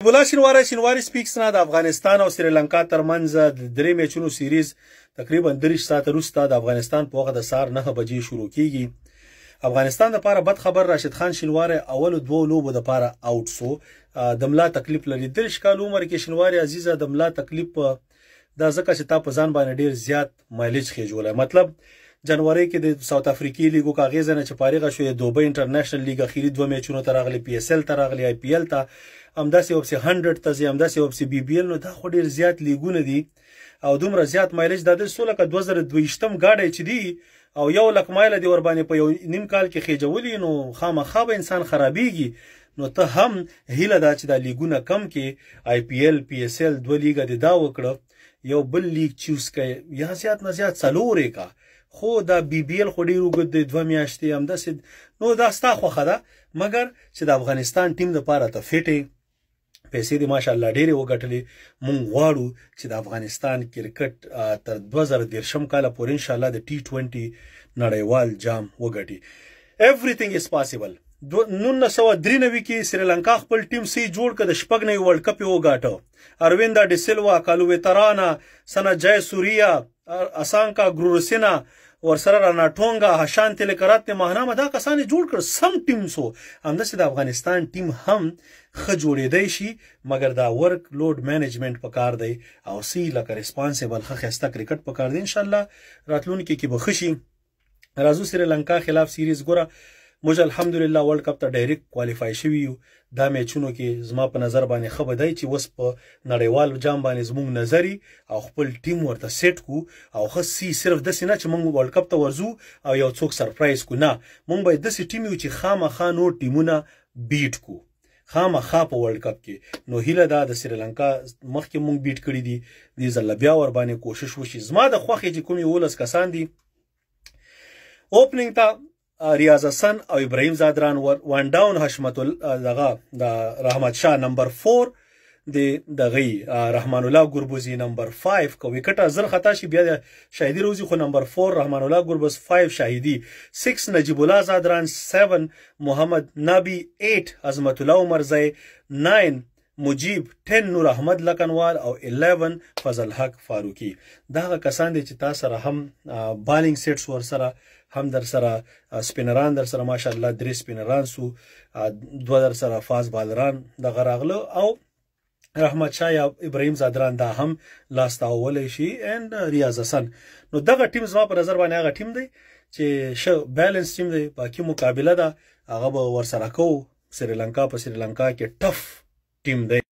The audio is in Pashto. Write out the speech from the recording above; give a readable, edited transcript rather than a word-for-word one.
بولا شینواری سپیکس نه د افغانستان او سریلانکا ترمنځ د درې میچونو سیریز تقریبا 3 ساعته وروسته د افغانستان په وخت د سهار 9 بجې شروع کیږي. افغانستان لپاره بد خبر راشد خان شینواری اول دوه لوبو لپاره اوټ سو. د ملا تکلیف لري. 30 کال عمر کې شینواری عزیزه د ملا تکلیف دا ځکه چې تا په ځان باندې ډیر زیات مایلیج خېجولای. مطلب جنوري کې د ساوث افریقي لیګو کاغذ نه چې فارغ شو، دوبۍ انټرنیشنل لیګ اخیری دوه میچونو ته راغلي، پی اس ال ته راغلي، آی پی ال ته همداسې وبسي 100 ته زی همداسې وبسي بی بی ال. نو دا خو ډیر زیات لیګونه دي او دومره زیات مایلیج د 2022م گاډي چې دی او 1 لک مایل دی ور باندې په یو نیم کال کې خېجولې، نو خامخا به انسان خرابېږي. نو ته هم هیله دا چې دا لیګونه کم کې آی پی ال پی اس ال دوه لیګه دی دا وکړه، یو بل لیګ چوز کړي یا زیات نه زیات څلورې کا. خو دا بی بی ال خو ډیر وګد دی 2 میاشتې همداسې. نو دا ستا خوښه ده، مګر چې د افغانستان ټیم لپاره ته فټې پیسې دي ماشاءالله ډېرې وګټلې. مونږ غواړو چې د افغانستان کرکټ تر 2013 کاله پورې انشاءالله د T20 نړیوال جام وګټي. everything is possible. 1993 کې سریلانکا خپل ټیم سي جوړ کړ، د شپږ نوي ورلد کپ یې وګاټه. ارویندا ډي سیلوا، کالو ویترانا، سنا جای سوریا، اسانکا ګروسینا، ورسره رانا ټونګا، هشان تلکرات ماهنامه، دا کسان جوړ کړ سم ټیم سو. همداسې د افغانستان ټیم هم ښه جوړېدی شي، مګر دا ورک لوډ مینجمنټ پکار دی او سی لکه ریسپانسیبل ښه ښایسته کرکټ پکار دی. انشاءالله راتلونکي کې به ښه شي. راځو سریلانکا خلاف سیریز ګوره. موږ الحمدلله ورلد کپ ته ډایرکټ کوالیفای شوي یو. دا میچونو کې زما په نظر باندې ښه به دی چې اوس په نړیوال جام باندې زموږ نظري او خپل ټیم ورته سیټ کو او ښه سی صرف داسې نه چې موږ ورلد کپ ته ورځو او یو څوک سرپرایز کو. نه، موږ باید داسې ټیم یو چې خامخا نور ټیمونه بیټ کو خامخا په ورلد کپ کې. نو هیله دا د سریلانکا مخکې موږ بیټ کړي دي، دې ځل بیا ور باندې کوشش وشي. زما د خوښې چې کوم 11 کسان دي اوپننګ ته ریاض حسن او ابراهیم زادران، وان ډاون حشمت دغه د رحمت شاه نمبر 4 د غي رحمان الله ګربوزی نمبر 5 کو وکټه زر خطا شي بیا د شاهدی روزي خو نمبر 4 رحمان الله ګربوز 5 شاهدی 6 نجیب الله زادران 7 محمد نبی 8 عظمت الله عمرزی 9 مجیب 10 نور احمد لکنوال او 11 فضل حق فاروقی. دا کسان دي چې تاسو سره هم بالینګ سیټس ور سره هم در سره سپینران در سره ماشاءالله 3 سپینران سو 2 در سره فاز بالران د غراغلو او رحمت شاه یا ابراهیم زادران دا هم لاست اول شي اند ریاض حسن. نو دغه ټیم زما په نظر باندې هغه ټیم دی چې شو بیلنس ټیم دی. باقي مقابله ده هغه به ور سره کو. سریلانکا په سریلانکا کې ټف ټیم دی.